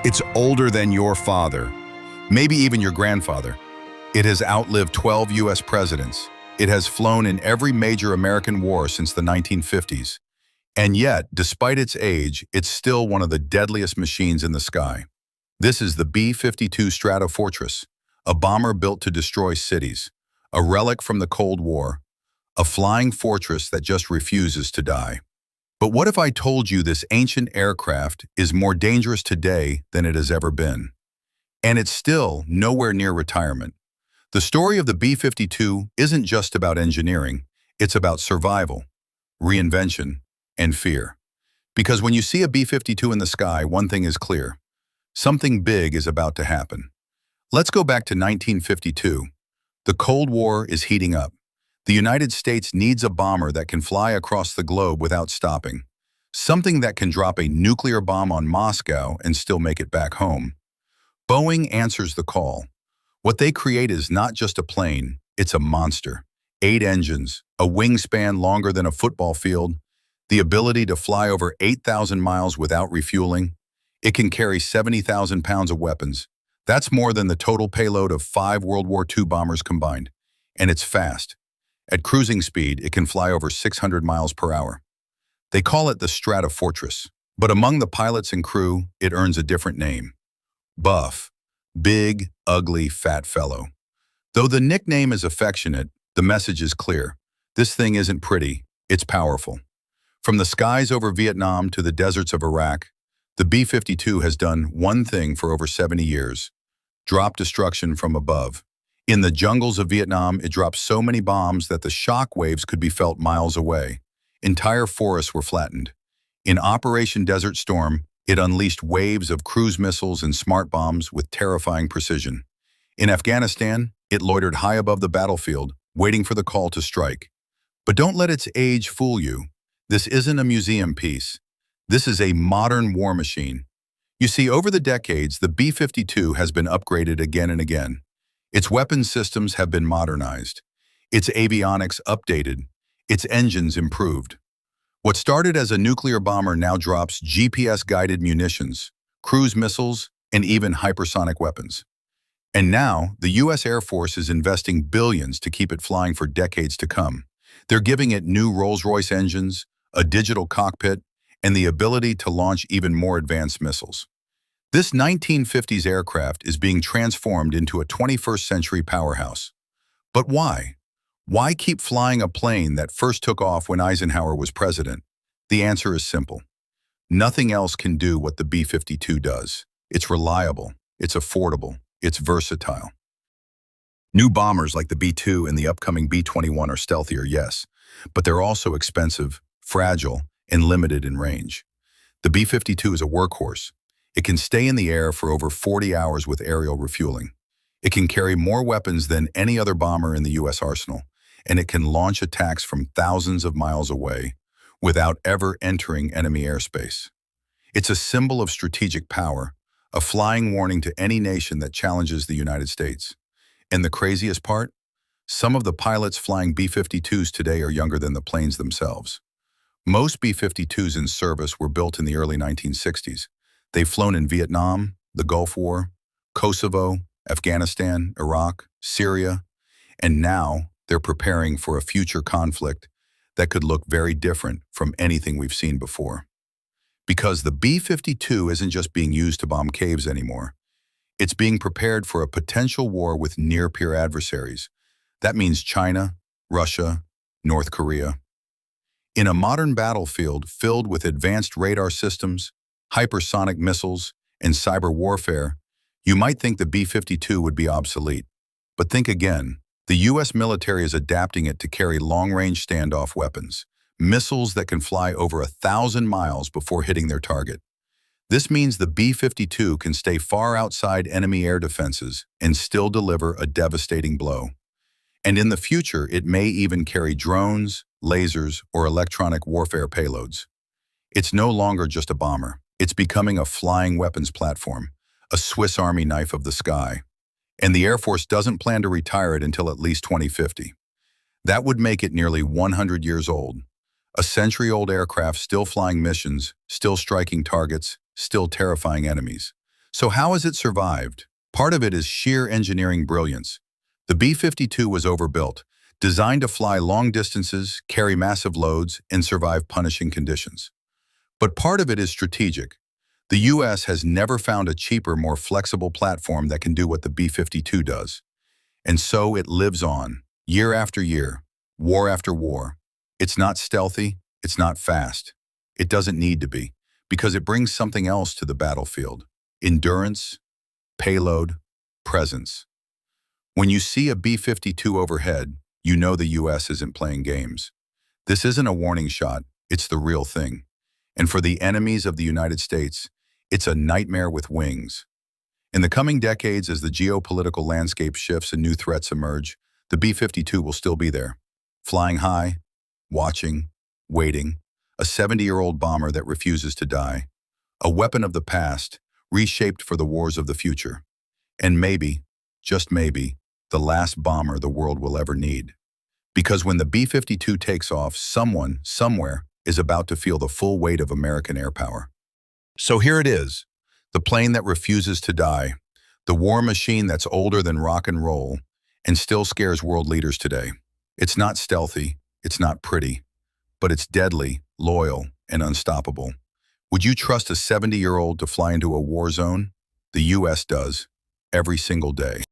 It's older than your father, maybe even your grandfather. It has outlived 12 US presidents. It has flown in every major American war since the 1950s. And yet, despite its age, it's still one of the deadliest machines in the sky. This is the B-52 Stratofortress, a bomber built to destroy cities, a relic from the Cold War, a flying fortress that just refuses to die. But what if I told you this ancient aircraft is more dangerous today than it has ever been? And it's still nowhere near retirement. The story of the B-52 isn't just about engineering, it's about survival, reinvention, and fear. Because when you see a B-52 in the sky, one thing is clear. Something big is about to happen. Let's go back to 1952. The Cold War is heating up. The United States needs a bomber that can fly across the globe without stopping. Something that can drop a nuclear bomb on Moscow and still make it back home. Boeing answers the call. What they create is not just a plane, it's a monster. 8 engines, a wingspan longer than a football field, the ability to fly over 8,000 miles without refueling. It can carry 70,000 pounds of weapons. That's more than the total payload of 5 World War II bombers combined. And it's fast. At cruising speed, it can fly over 600 miles per hour. They call it the Stratofortress, but among the pilots and crew, it earns a different name. Buff. Big, ugly, fat fellow. Though the nickname is affectionate, the message is clear. This thing isn't pretty, it's powerful. From the skies over Vietnam to the deserts of Iraq, the B-52 has done one thing for over 70 years. Drop destruction from above. In the jungles of Vietnam, it dropped so many bombs that the shock waves could be felt miles away. Entire forests were flattened. In Operation Desert Storm, it unleashed waves of cruise missiles and smart bombs with terrifying precision. In Afghanistan, it loitered high above the battlefield, waiting for the call to strike. But don't let its age fool you. This isn't a museum piece. This is a modern war machine. You see, over the decades, the B-52 has been upgraded again and again. Its weapons systems have been modernized, its avionics updated, its engines improved. What started as a nuclear bomber now drops GPS-guided munitions, cruise missiles, and even hypersonic weapons. And now, the US Air Force is investing billions to keep it flying for decades to come. They're giving it new Rolls-Royce engines, a digital cockpit, and the ability to launch even more advanced missiles. This 1950s aircraft is being transformed into a 21st century powerhouse. But why? Why keep flying a plane that first took off when Eisenhower was president? The answer is simple. Nothing else can do what the B-52 does. It's reliable, it's affordable, it's versatile. New bombers like the B-2 and the upcoming B-21 are stealthier, yes, but they're also expensive, fragile, and limited in range. The B-52 is a workhorse. It can stay in the air for over 40 hours with aerial refueling. It can carry more weapons than any other bomber in the U.S. arsenal, and it can launch attacks from thousands of miles away without ever entering enemy airspace. It's a symbol of strategic power, a flying warning to any nation that challenges the United States. And the craziest part? Some of the pilots flying B-52s today are younger than the planes themselves. Most B-52s in service were built in the early 1960s. They've flown in Vietnam, the Gulf War, Kosovo, Afghanistan, Iraq, Syria, and now they're preparing for a future conflict that could look very different from anything we've seen before. Because the B-52 isn't just being used to bomb caves anymore. It's being prepared for a potential war with near-peer adversaries. That means China, Russia, North Korea. In a modern battlefield filled with advanced radar systems, hypersonic missiles, and cyber warfare, you might think the B-52 would be obsolete. But think again. The U.S. military is adapting it to carry long-range standoff weapons, missiles that can fly over 1,000 miles before hitting their target. This means the B-52 can stay far outside enemy air defenses and still deliver a devastating blow. And in the future, it may even carry drones, lasers, or electronic warfare payloads. It's no longer just a bomber. It's becoming a flying weapons platform, a Swiss Army knife of the sky. And the Air Force doesn't plan to retire it until at least 2050. That would make it nearly 100 years old. A century-old aircraft still flying missions, still striking targets, still terrifying enemies. So how has it survived? Part of it is sheer engineering brilliance. The B-52 was overbuilt, designed to fly long distances, carry massive loads, and survive punishing conditions. But part of it is strategic. The U.S. has never found a cheaper, more flexible platform that can do what the B-52 does. And so it lives on, year after year, war after war. It's not stealthy, it's not fast. It doesn't need to be, because it brings something else to the battlefield: endurance, payload, presence. When you see a B-52 overhead, you know the U.S. isn't playing games. This isn't a warning shot, it's the real thing. And for the enemies of the United States, it's a nightmare with wings. In the coming decades, as the geopolitical landscape shifts and new threats emerge, the B-52 will still be there, flying high, watching, waiting, a 70-year-old bomber that refuses to die, a weapon of the past, reshaped for the wars of the future, and maybe, just maybe, the last bomber the world will ever need. Because when the B-52 takes off, someone, somewhere, is about to feel the full weight of American air power. So here it is, the plane that refuses to die, the war machine that's older than rock and roll, and still scares world leaders today. It's not stealthy, it's not pretty, but it's deadly, loyal, and unstoppable. Would you trust a 70-year-old to fly into a war zone? The U.S. does, every single day.